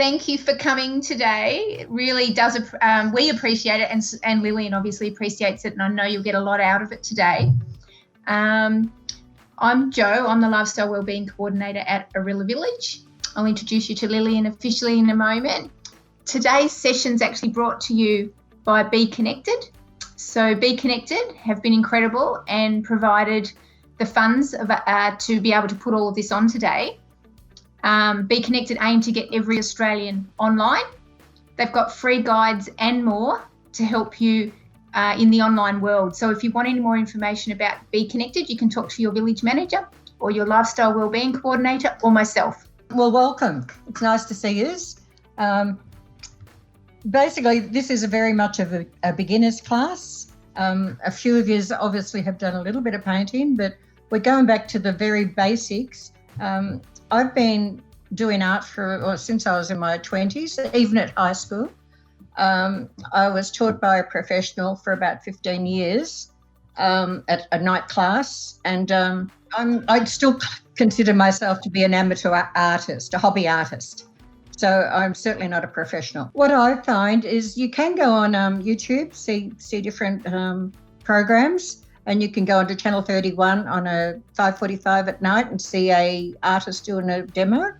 thank you for coming today. It really does, we appreciate it, and Lillian obviously appreciates it, and I know you'll get a lot out of it today. I'm Jo. I'm the Lifestyle Wellbeing Coordinator at Arilla Village. I'll introduce you to Lillian officially in a moment. Today's session's actually brought to you by Be Connected. So Be Connected have been incredible and provided the funds to be able to put all of this on today. Be Connected aim to get every Australian online. They've got free guides and more to help you in the online world. So if you want any more information about Be Connected, you can talk to your village manager or your Lifestyle Wellbeing Coordinator or myself. Well, welcome. It's nice to see you. Basically, this is very much of a beginner's class. A few of you obviously have done a little bit of painting, but we're going back to the very basics. I've been doing art since I was in my 20s, even at high school. I was taught by a professional for about 15 years at a night class, and I'd still consider myself to be an amateur artist, a hobby artist. So I'm certainly not a professional. What I find is you can go on YouTube, see different programs, and you can go onto Channel 31 on a 5:45 at night and see a artist doing a demo.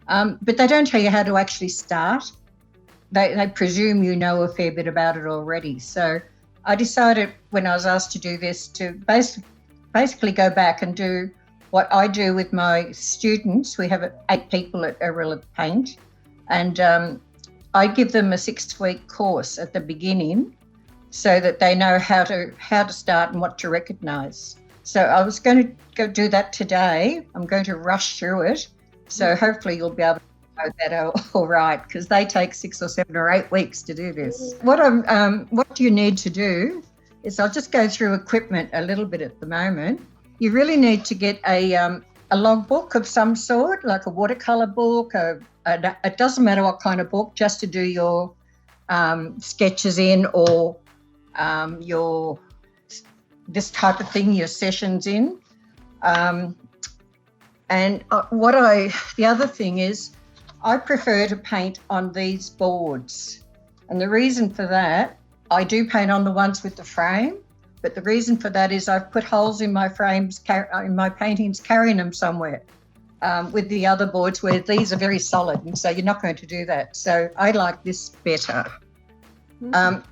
But they don't tell you how to actually start. They presume you know a fair bit about it already. So I decided when I was asked to do this to basically go back and do what I do with my students. We have 8 people at Arilla Paint, and I give them a 6-week course at the beginning so that they know how to start and what to recognise. So I was going to go do that today. I'm going to rush through it. So hopefully you'll be able to know that all right, because they take 6 or 7 or 8 weeks to do this. What you need to do is, I'll just go through equipment a little bit at the moment. You really need to get a logbook of some sort, like a watercolour book. It doesn't matter what kind of book, just to do your sketches in, or this type of thing, your sessions in. The other thing is, I prefer to paint on these boards. And the reason for that, I do paint on the ones with the frame, but the reason for that is I've put holes in my frames, in my paintings, carrying them somewhere. With the other boards where these are very solid, and so you're not going to do that. So I like this better. You can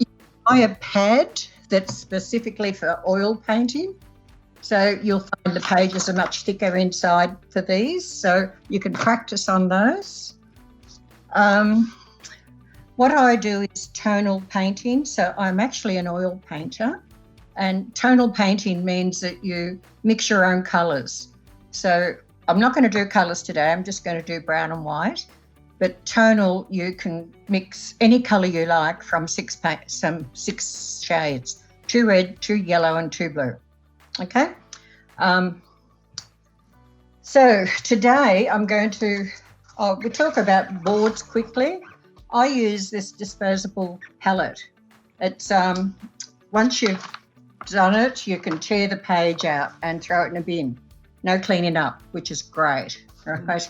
buy a pad that's specifically for oil painting. So you'll find the pages are much thicker inside for these, so you can practice on those. What I do is tonal painting. So I'm actually an oil painter, and tonal painting means that you mix your own colours. So I'm not going to do colours today, I'm just going to do brown and white. But tonal, you can mix any colour you like from 6 shades, 2 red, 2 yellow and 2 blue. Okay? So today I'm going to, we'll talk about boards quickly. I use this disposable palette. It's, once you've done it, you can tear the page out and throw it in a bin. No cleaning up, which is great, right?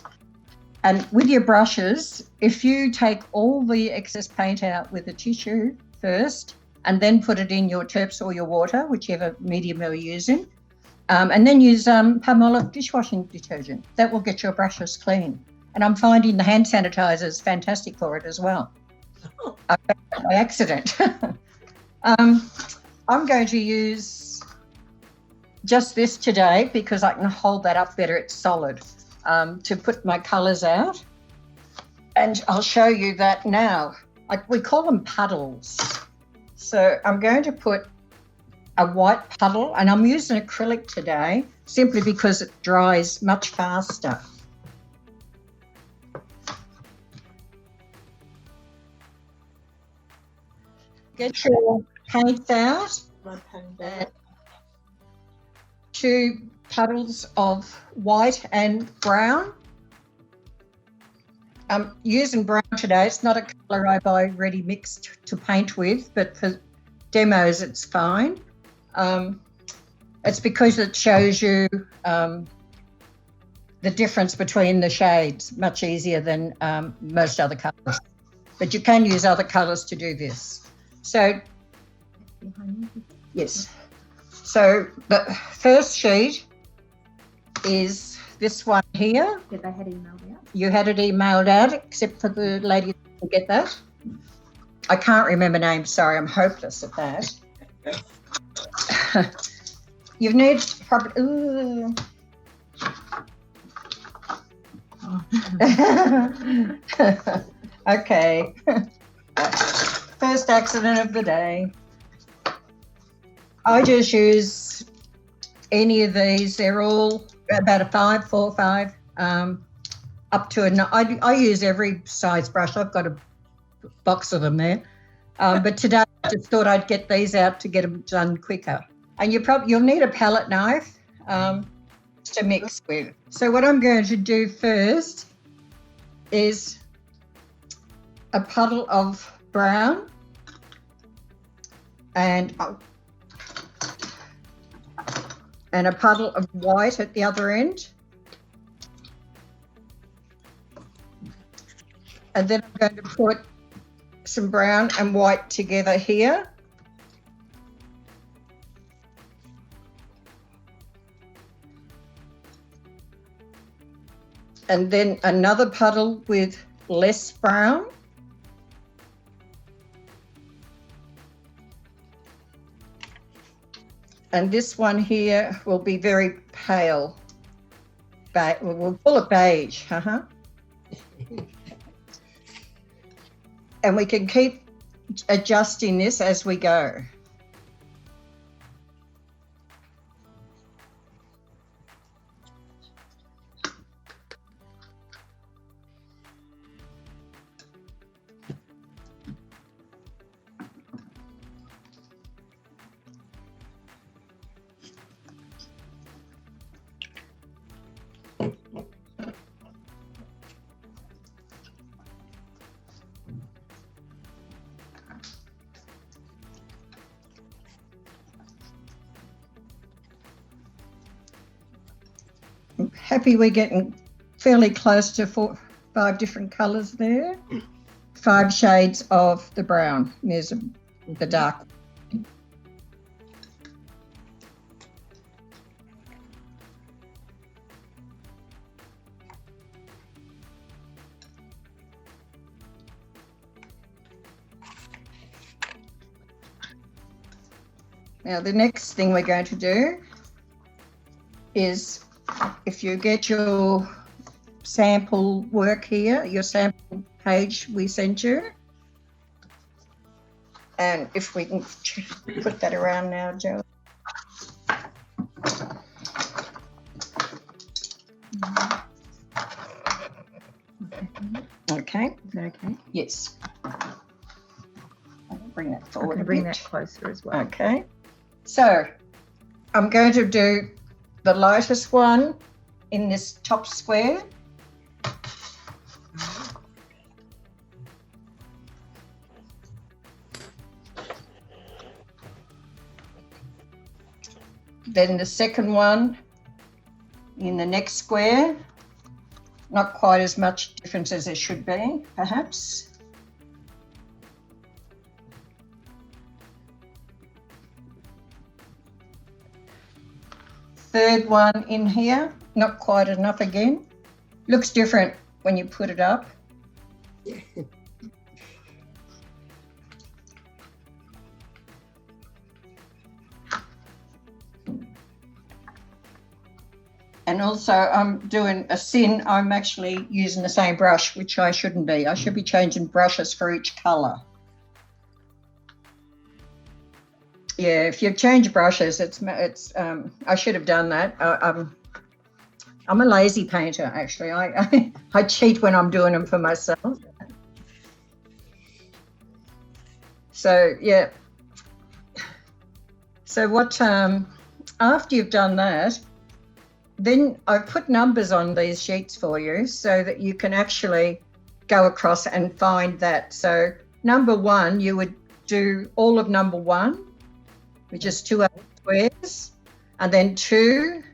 And with your brushes, if you take all the excess paint out with a tissue first, and then put it in your terps or your water, whichever medium you're using, and then use Palmolive dishwashing detergent. That will get your brushes clean. And I'm finding the hand sanitizer is fantastic for it as well. I found it by accident. I'm going to use just this today because I can hold that up better, it's solid, to put my colours out. And I'll show you that now. We call them puddles. So I'm going to put a white puddle, and I'm using acrylic today simply because it dries much faster. Get your paints out. 2 puddles of white and brown. I'm using brown today. It's not a colour I buy ready mixed to paint with, but for demos it's fine. It's because it shows you the difference between the shades much easier than most other colours. But you can use other colours to do this. So, yes. So the first sheet is this one here. That they had emailed out. You had it emailed out, except for the lady who didn't get that. I can't remember names, sorry, I'm hopeless at that. You need probably, ooh. Okay. First accident of the day. I just use any of these. They're all about a 5, 4, 5, up to a. I use every size brush. I've got a box of them there. But today I just thought I'd get these out to get them done quicker. And you'll need a palette knife to mix with. So what I'm going to do first is a puddle of brown and a puddle of white at the other end. And then I'm going to put some brown and white together here. And then another puddle with less brown. And this one here will be very pale. We'll call it beige. And we can keep adjusting this as we go. I'm happy we're getting fairly close to 5 different colours there. 5 shades of the brown. There's the dark. Now the next thing we're going to do is, if you get your sample work here, your sample page we sent you, and if we can put that around now, Jo. Okay. Is that okay? Yes. I'll bring that forward. I'm going to bring that closer as well. Okay. So I'm going to do the lightest one in this top square. Then the second one in the next square. Not quite as much difference as there should be, perhaps. Third one in here, not quite enough again. Looks different when you put it up. And also I'm doing a sin, I'm actually using the same brush, which I shouldn't be. I should be changing brushes for each colour. Yeah, if you change brushes, it's I should have done that. I'm a lazy painter, actually. I cheat when I'm doing them for myself. So, yeah. So what, after you've done that, then I've put numbers on these sheets for you so that you can actually go across and find that. So number 1, you would do all of number 1, which is 2 squares, and then 2,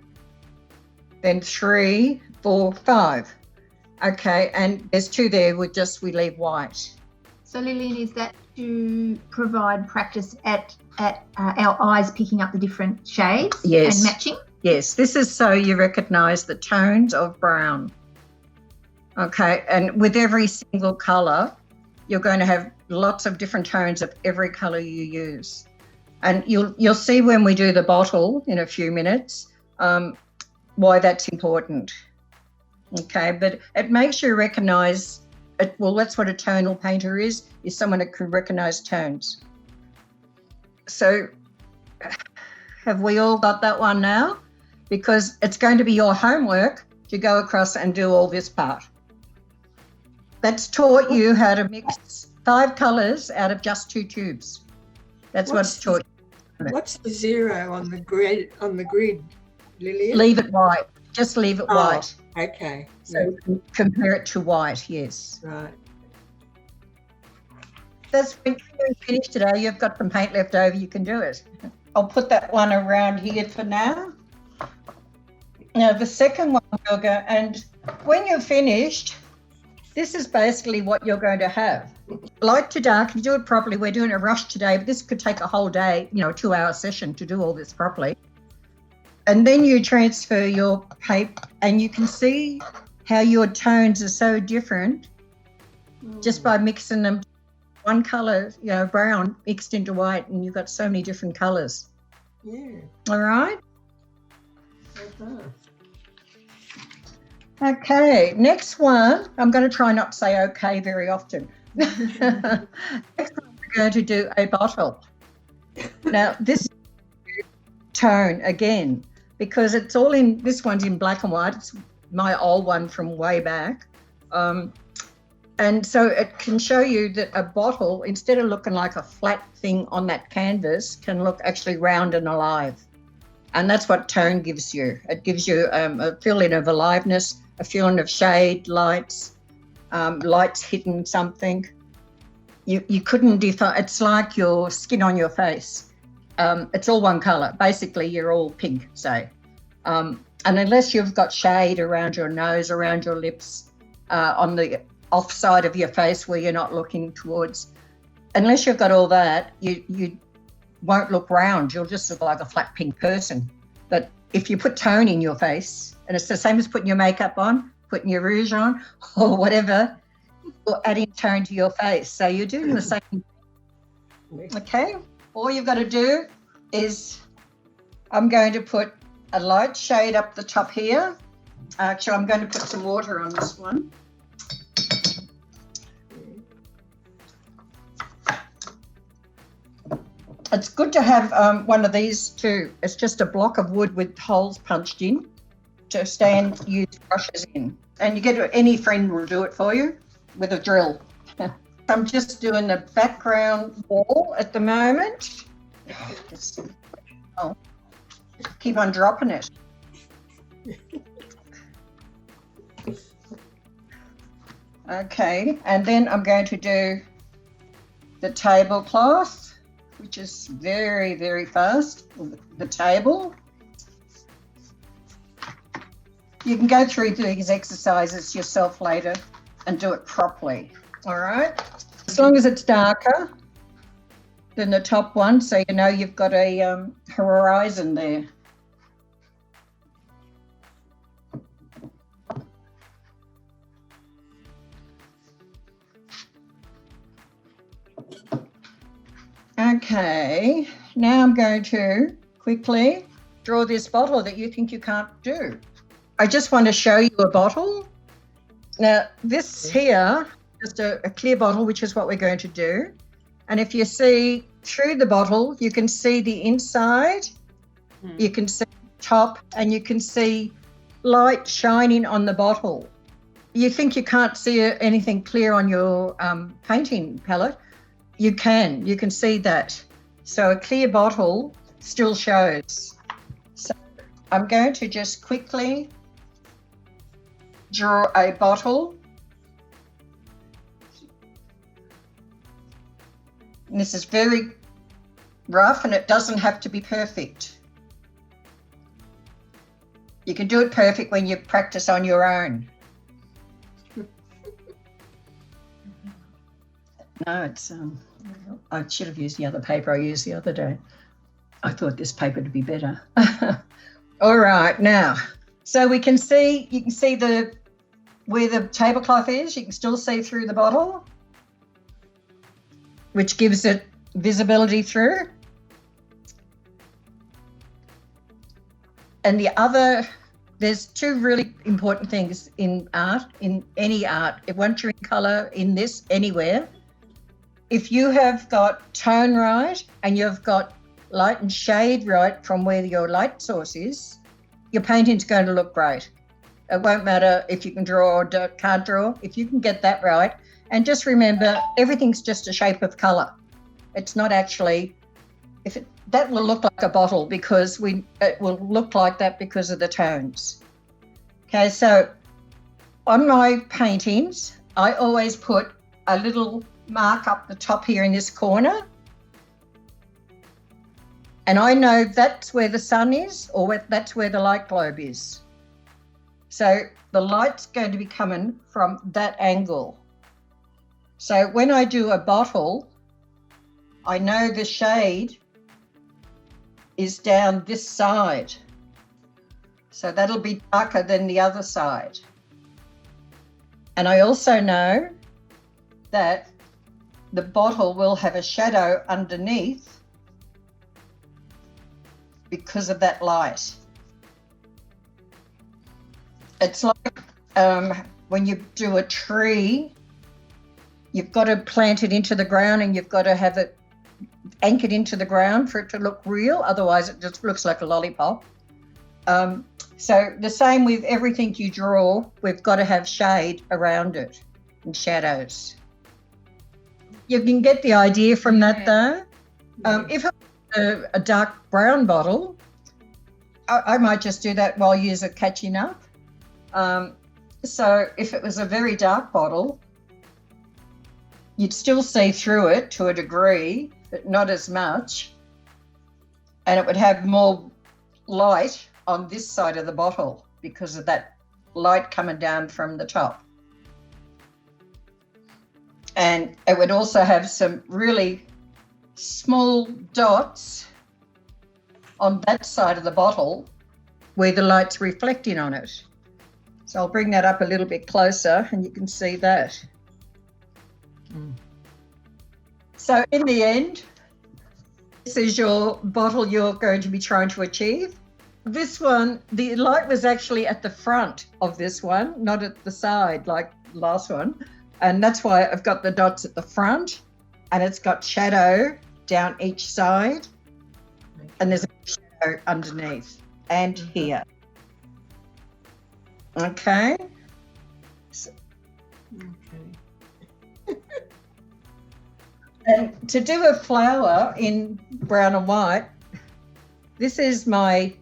then 3, 4, 5. Okay, and there's 2 there we leave white. So Lillian, is that to provide practice at our eyes picking up the different shades Yes. and matching? Yes, this is so you recognise the tones of brown. Okay, and with every single colour, you're going to have lots of different tones of every colour you use. And you'll see when we do the bottle in a few minutes why that's important. Okay, but it makes you recognise it. Well, that's what a tonal painter is someone that can recognise tones. So have we all got that one now? Because it's going to be your homework to go across and do all this part. That's taught you how to mix 5 colours out of just 2 tubes. That's what's taught you. What's the 0 on the grid, Lillian? Leave it white. Just leave it white. Okay. So you can compare it to white, yes. Right. That's when you're finished today, you've got some paint left over, you can do it. I'll put that one around here for now. Now the second one we'll go, and when you're finished, this is basically what you're going to have. Light to dark, if you do it properly, we're doing a rush today, but this could take a whole day, a 2-hour session to do all this properly. And then you transfer your paper and you can see how your tones are so different just by mixing them. One colour, brown mixed into white, and you've got so many different colours. Yeah. All right? Uh-huh. Okay, next one. I'm going to try not to say okay very often. Next one, we're going to do a bottle. Now, this is tone again, because it's all in, this one's in black and white. It's my old one from way back. And so it can show you that a bottle, instead of looking like a flat thing on that canvas, can look actually round and alive. And that's what tone gives you. It gives you a feeling of aliveness, a feeling of shade, lights, lights hitting something. You couldn't define, it's like your skin on your face. It's all one colour. Basically, you're all pink, say. And unless you've got shade around your nose, around your lips, on the off side of your face where you're not looking towards, unless you've got all that, you won't look round. You'll just look like a flat pink person. But if you put tone in your face, and it's the same as putting your makeup on, putting your rouge on, or whatever, you're adding tone to your face. So you're doing the same thing. Okay? All you've got to do is, I'm going to put a light shade up the top here. Actually, I'm going to put some water on this one. It's good to have one of these too. It's just a block of wood with holes punched in to use brushes in. And you get any friend will do it for you with a drill. I'm just doing the background wall at the moment. Oh, keep on dropping it. Okay, and then I'm going to do the tablecloth, which is very, very fast, the table. You can go through these exercises yourself later and do it properly, all right? As long as it's darker than the top one, so you know you've got a horizon there. Okay, now I'm going to quickly draw this bottle that you think you can't do. I just want to show you a bottle. Now, this here, just a clear bottle, which is what we're going to do. And if you see through the bottle, you can see the inside, you can see the top, and you can see light shining on the bottle. You think you can't see anything clear on your painting palette? You can see that. So a clear bottle still shows. So I'm going to just quickly draw a bottle. And this is very rough and it doesn't have to be perfect. You can do it perfect when you practice on your own. No, it's I should have used the other paper I used the other day. I thought this paper would be better. All right, now, so you can see where the tablecloth is. You can still see through the bottle, which gives it visibility through. And there's two really important things in art, in any art. Once you're in colour in this, anywhere, if you have got tone right and you've got light and shade right from where your light source is, your painting's going to look great. It won't matter if you can draw or can't draw. If you can get that right, and just remember, everything's just a shape of colour. It's not actually, that will look like a bottle because it will look like that because of the tones. Okay, so on my paintings, I always put a little mark up the top here in this corner. And I know that's where the sun is, or that's where the light globe is. So the light's going to be coming from that angle. So when I do a bottle, I know the shade is down this side. So that'll be darker than the other side. And I also know that the bottle will have a shadow underneath because of that light. It's like when you do a tree, you've got to plant it into the ground and you've got to have it anchored into the ground for it to look real. Otherwise, it just looks like a lollipop. So the same with everything you draw, we've got to have shade around it and shadows. You can get the idea from that though. If it's a dark brown bottle, I might just do that while you're catching up. So if it was a very dark bottle, you'd still see through it to a degree, but not as much. And it would have more light on this side of the bottle because of that light coming down from the top. And it would also have some really small dots on that side of the bottle where the light's reflecting on it. So I'll bring that up a little bit closer and you can see that. So in the end, this is your bottle you're going to be trying to achieve. This one, the light was actually at the front of this one, not at the side like the last one. And that's why I've got the dots at the front and it's got shadow down each side and there's a shadow underneath and here. Okay. And to do a flower in brown and white, this is my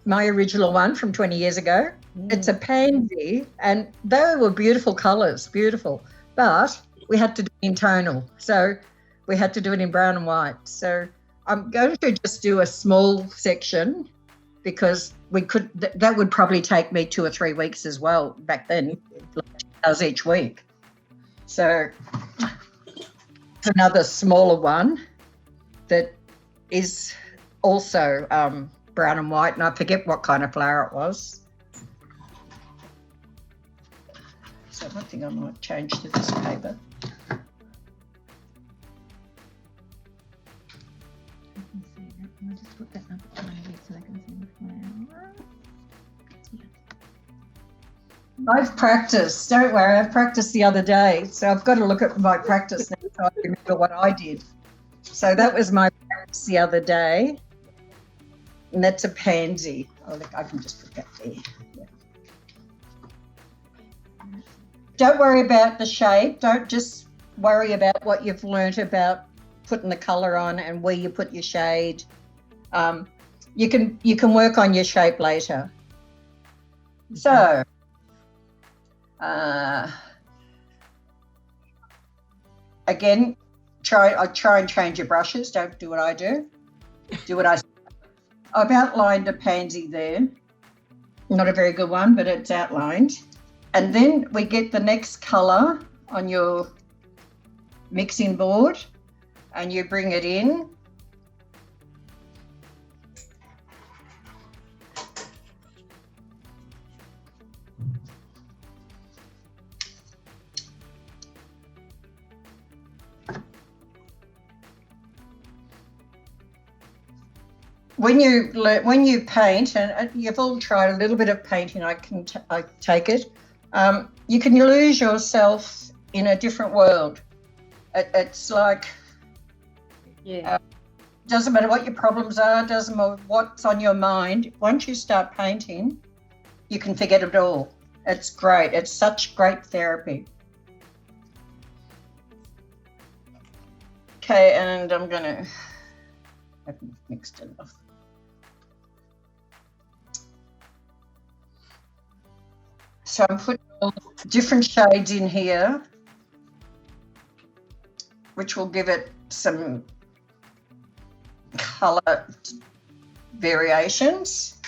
original one from 20 years ago. It's a pansy, and they were beautiful colours, beautiful. But we had to do it in tonal, so we had to do it in brown and white. So I'm going to just do a small section because that would probably take me 2 or 3 weeks as well back then, like 2 hours each week. So it's another smaller one that is also brown and white, and I forget what kind of flower it was. So I think I might change to this paper. I'll just put that up a tiny bit so they can see the flower. I've practiced, don't worry, I've practiced the other day. So I've got to look at my practice now so I remember what I did. So that was my practice the other day. And that's a pansy. Oh, look, I can just put that there. Yeah. Don't worry about the shape. Don't just worry about what you've learnt about putting the colour on and where you put your shade. You can work on your shape later. So, again, try and change your brushes. Don't do what I do. Do what I say. I've outlined a pansy there. Not a very good one, but it's outlined. And then we get the next colour on your mixing board and you bring it in. When you paint, and you've all tried a little bit of painting, I take it, you can lose yourself in a different world. It's like, doesn't matter what your problems are, doesn't matter what's on your mind. Once you start painting, you can forget it all. It's great. It's such great therapy. Okay, and I'm going to have mixed enough. So I'm putting all different shades in here, which will give it some colour variations.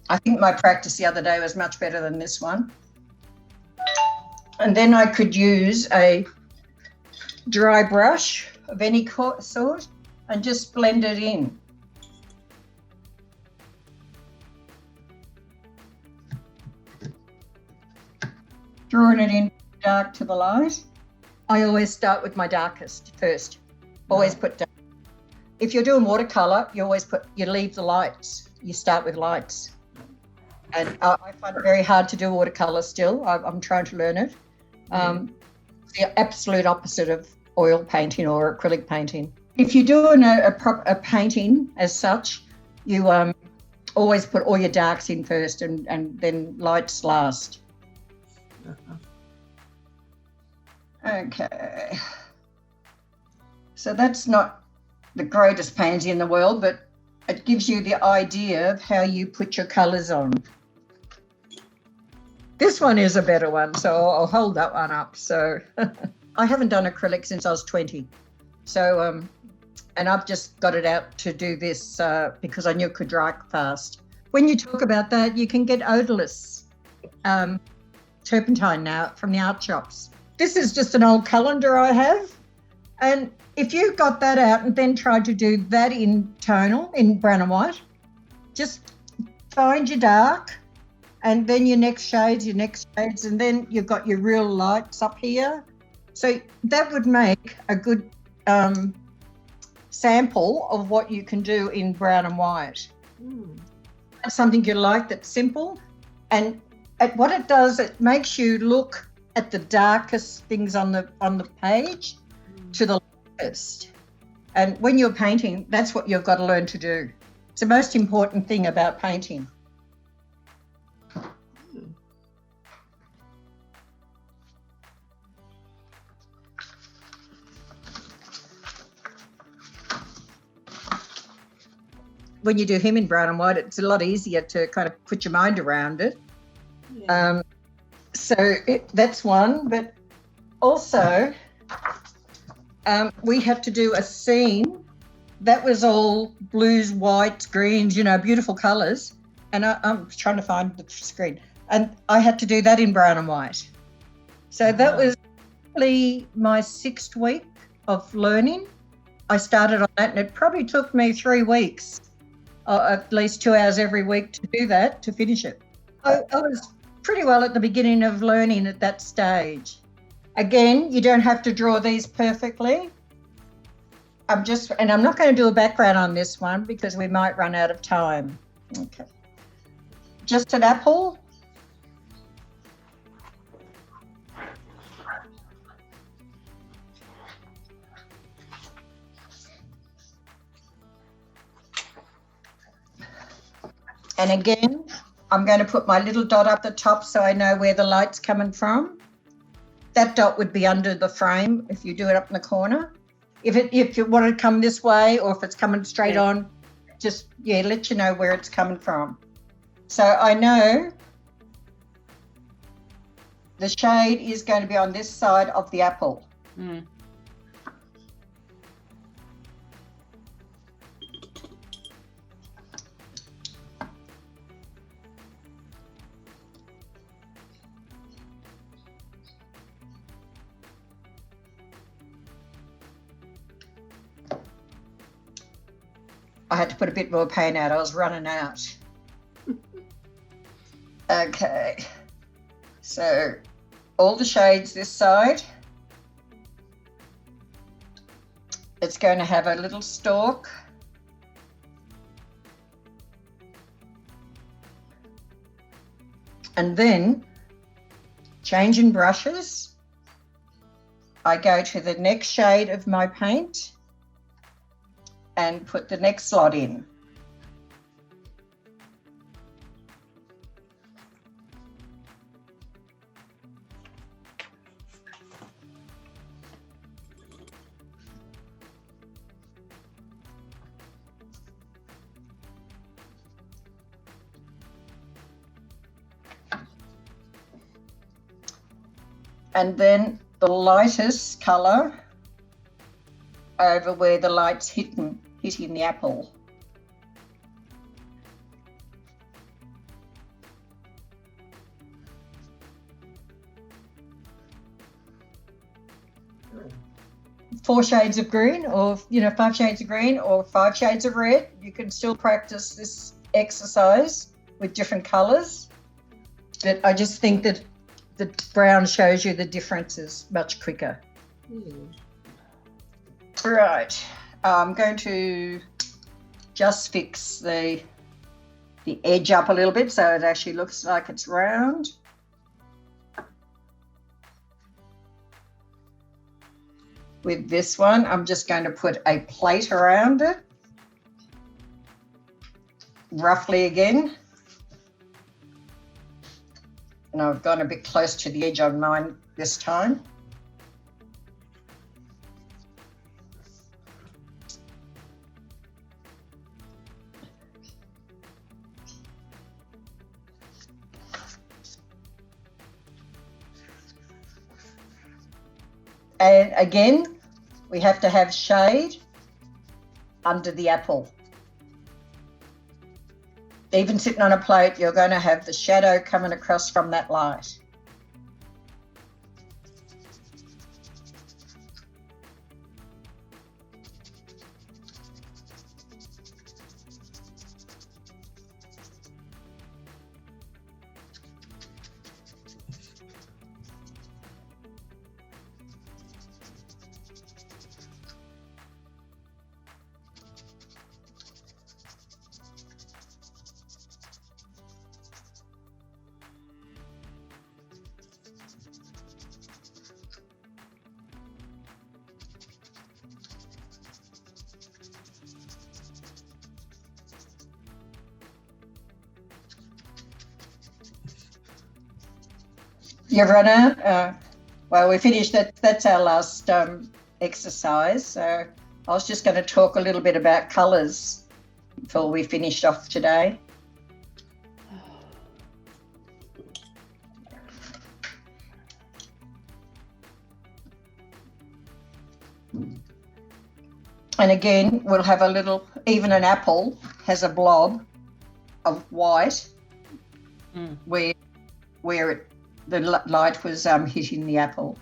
I think my practice the other day was much better than this one. And then I could use a dry brush of any sort and just blend it in. Drawing it in dark to the light. I always start with my darkest first. Always put dark. If you're doing watercolour, you leave the lights. You start with lights. And I find it very hard to do watercolour still. I'm trying to learn it. The absolute opposite of oil painting or acrylic painting. If you're doing a painting as such, you always put all your darks in first and then lights last. Okay. So that's not the greatest painting in the world, but it gives you the idea of how you put your colours on. This one is a better one, so I'll hold that one up. So I haven't done acrylic since I was 20. So, and I've just got it out to do this because I knew it could dry fast. When you talk about that, you can get odorless turpentine now from the art shops. This is just an old calendar I have. And if you got that out and then tried to do that in tonal, in brown and white, just find your dark and then your next shades, and then you've got your real lights up here. So that would make a good sample of what you can do in brown and white. That's something you like that's simple. And what it does, it makes you look at the darkest things on the page to the lightest. And when you're painting, that's what you've got to learn to do. It's the most important thing about painting. When you do him in brown and white, it's a lot easier to kind of put your mind around it. Yeah. That's one, but also we had to do a scene that was all blues, whites, greens, beautiful colours. And I'm trying to find the screen. And I had to do that in brown and white. So that was probably my 6th week of learning. I started on that and it probably took me 3 weeks, at least 2 hours every week to do that, to finish it. I was pretty well at the beginning of learning at that stage. Again, you don't have to draw these perfectly. I'm not going to do a background on this one because we might run out of time. Okay. Just an apple. And again, I'm going to put my little dot up the top so I know where the light's coming from. That dot would be under the frame if you do it up in the corner. If you want it to come this way or if it's coming straight on, just, let you know where it's coming from. So I know the shade is going to be on this side of the apple. I had to put a bit more paint out. I was running out. Okay. So all the shades this side. It's going to have a little stalk. And then, changing brushes, I go to the next shade of my paint and put the next slot in. And then the lightest colour over where the light's hitting the apple. Four shades of green, or 5 shades of green, or 5 shades of red. You can still practice this exercise with different colours, but I just think that the brown shows you the differences much quicker. Right, I'm going to just fix the edge up a little bit so it actually looks like it's round. With this one, I'm just going to put a plate around it, roughly again. And I've gone a bit close to the edge on mine this time. And again, we have to have shade under the apple. Even sitting on a plate, you're going to have the shadow coming across from that light. You've run out? Well, we finished that. That's our last exercise. So I was just going to talk a little bit about colours before we finished off today. And again, we'll have a little, even an apple has a blob of white where the light was hitting the apple.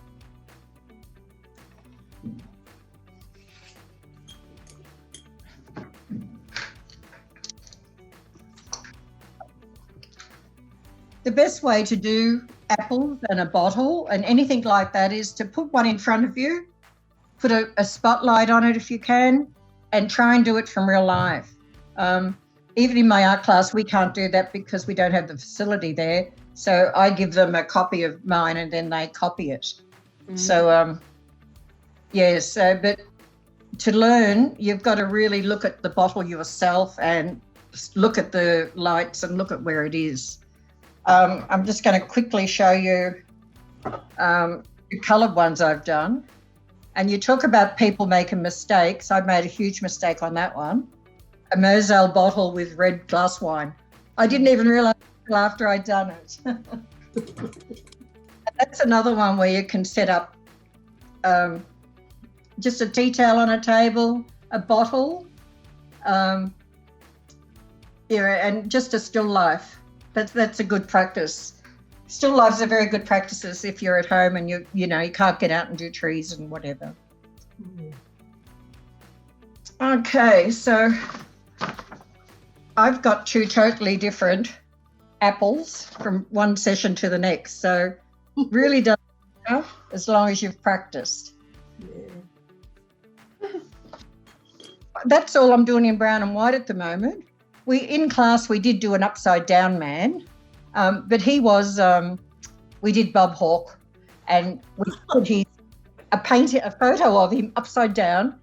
The best way to do apples and a bottle and anything like that is to put one in front of you, put a spotlight on it if you can, and try and do it from real life. Even in my art class, we can't do that because we don't have the facility there. So I give them a copy of mine and then they copy it. So, but to learn, you've got to really look at the bottle yourself and look at the lights and look at where it is. I'm just going to quickly show you the coloured ones I've done. And you talk about people making mistakes. I made a huge mistake on that one. A Moselle bottle with red glass wine. I didn't even realise until after I'd done it. That's another one where you can set up just a tea towel on a table, a bottle, and just a still life. That's a good practice. Still lifes are very good practices if you're at home and you can't get out and do trees and whatever. Okay, so I've got two totally different apples from one session to the next. So really doesn't matter as long as you've practiced. Yeah. That's all I'm doing in brown and white at the moment. In class, we did do an upside down man, but he was, we did Bob Hawke, and we put a photo of him upside down,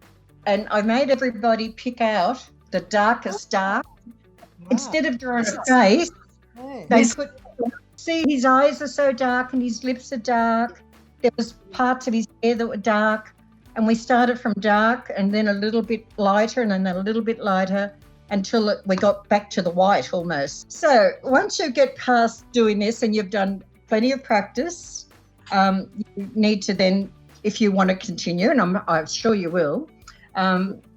and I made everybody pick out the darkest dark. Wow. Instead of drawing a face, Hey. they see his eyes are so dark and his lips are dark. There was parts of his hair that were dark, and we started from dark and then a little bit lighter and then a little bit lighter until we got back to the white almost. So once you get past doing this and you've done plenty of practice, you need to then, if you want to continue, and I'm sure you will,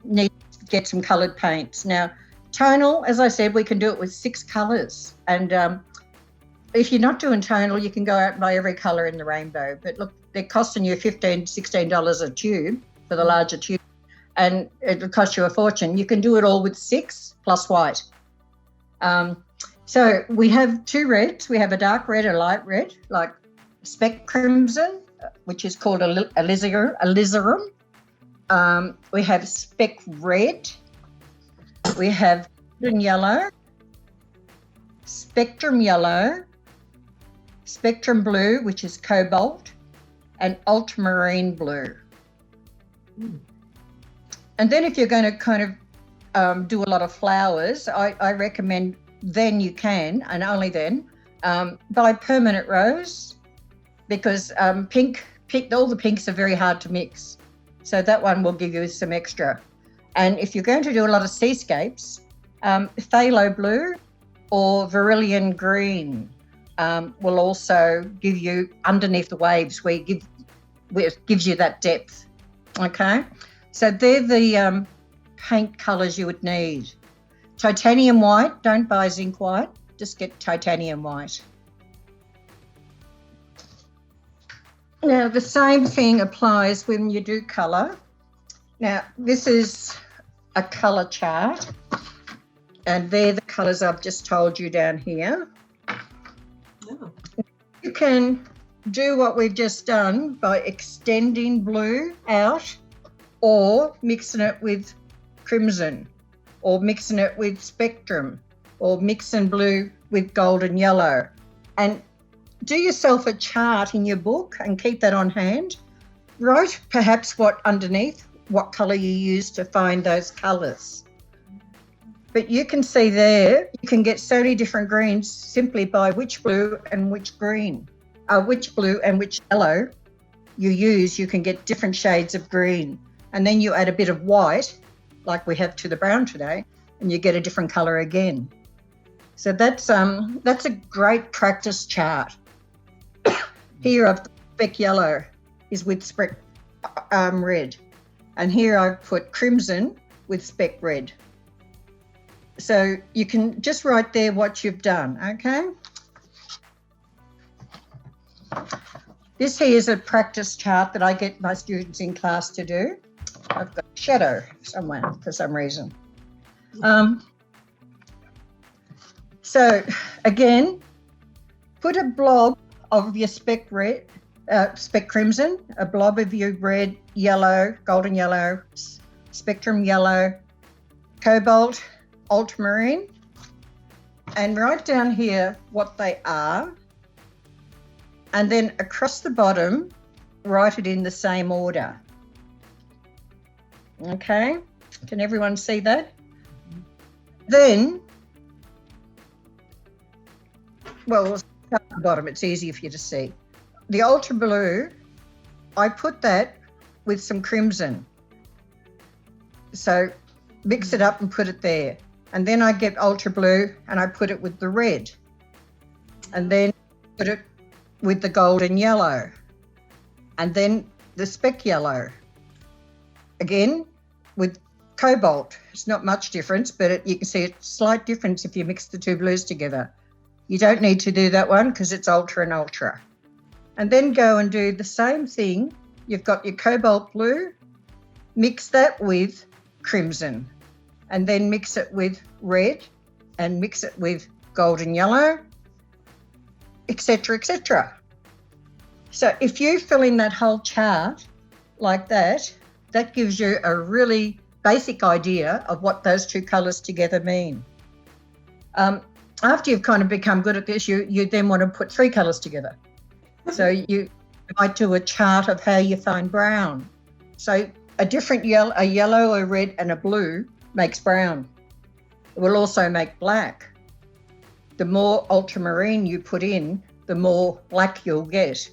need to get some coloured paints. Now, tonal, as I said, we can do it with 6 colours. And if you're not doing tonal, you can go out and buy every colour in the rainbow. But look, they're costing you $15, $16 a tube for the larger tube, and it'll cost you a fortune. You can do it all with 6 plus white. So we have 2 reds. We have a dark red, a light red, like speck crimson, which is called alizarin. We have speck red. We have golden yellow, spectrum yellow, spectrum blue, which is cobalt, and ultramarine blue. And then if you're going to kind of do a lot of flowers, I recommend then you can, and only then, buy permanent rose, because pink, all the pinks are very hard to mix. So that one will give you some extra. And if you're going to do a lot of seascapes, phthalo blue or vermilion green will also give you underneath the waves where it gives you that depth. Okay, so they're the paint colours you would need. Titanium white, don't buy zinc white, just get titanium white. Now the same thing applies when you do colour. Now this is a colour chart, and they're the colours I've just told you down here. Oh. You can do what we've just done by extending blue out, or mixing it with crimson, or mixing it with spectrum, or mixing blue with golden yellow. And do yourself a chart in your book and keep that on hand. Write perhaps what colour you use to find those colours. But you can see there, you can get so many different greens simply by which blue and which green, which blue and which yellow you use. You can get different shades of green. And then you add a bit of white, like we have to the brown today, and you get a different colour again. So that's a great practice chart. Here I've speck yellow is with speck red. And here I've put crimson with speck red. So you can just write there what you've done, okay? This here is a practice chart that I get my students in class to do. I've got shadow somewhere for some reason. So again, put a blob of your speck red, speck crimson, a blob of your red, yellow, golden yellow, spectrum yellow, cobalt, ultramarine, and write down here what they are. And then across the bottom, write it in the same order. Okay, can everyone see that? Then, well, we'll start at the bottom, it's easier for you to see. The ultra blue, I put that with some crimson. So mix it up and put it there. And then I get ultra blue and I put it with the red. And then put it with the golden yellow. And then the speck yellow. Again, with cobalt. It's not much difference, but you can see a slight difference if you mix the two blues together. You don't need to do that one because it's ultra and ultra. And then go and do the same thing. You've got your cobalt blue, mix that with crimson, and then mix it with red, and mix it with golden yellow, etc., etc. So if you fill in that whole chart like that, that gives you a really basic idea of what those two colours together mean. After you've kind of become good at this, you then want to put three colours together. So you might do a chart of how you find brown. So a yellow, a red and a blue makes brown. It will also make black. The more ultramarine you put in, the more black you'll get.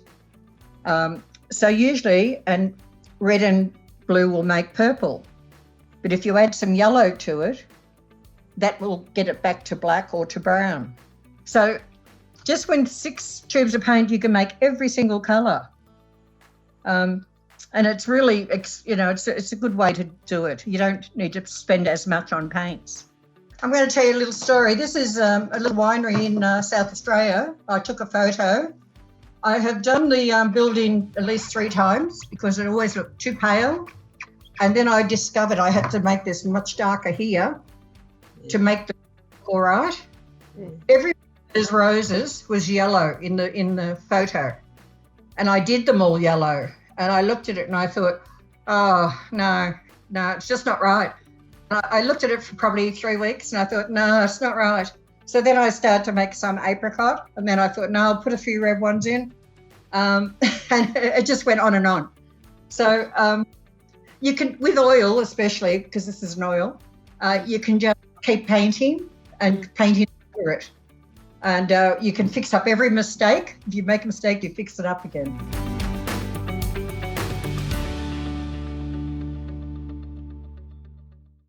So usually, and red and blue will make purple. But if you add some yellow to it, that will get it back to black or to brown. So just with 6 tubes of paint, you can make every single colour. And it's really, it's a good way to do it. You don't need to spend as much on paints. I'm going to tell you a little story. This is a little winery in South Australia. I took a photo. I have done the building at least 3 times because it always looked too pale. And then I discovered I had to make this much darker here to make the all right. Every one of those roses was yellow in the photo. And I did them all yellow. And I looked at it and I thought, oh, no, it's just not right. And I looked at it for probably 3 weeks and I thought, no, it's not right. So then I started to make some apricot and then I thought, no, I'll put a few red ones in. And it just went on and on. So you can, with oil especially, because this is an oil, you can just keep painting and painting over it. And you can fix up every mistake. If you make a mistake, you fix it up again.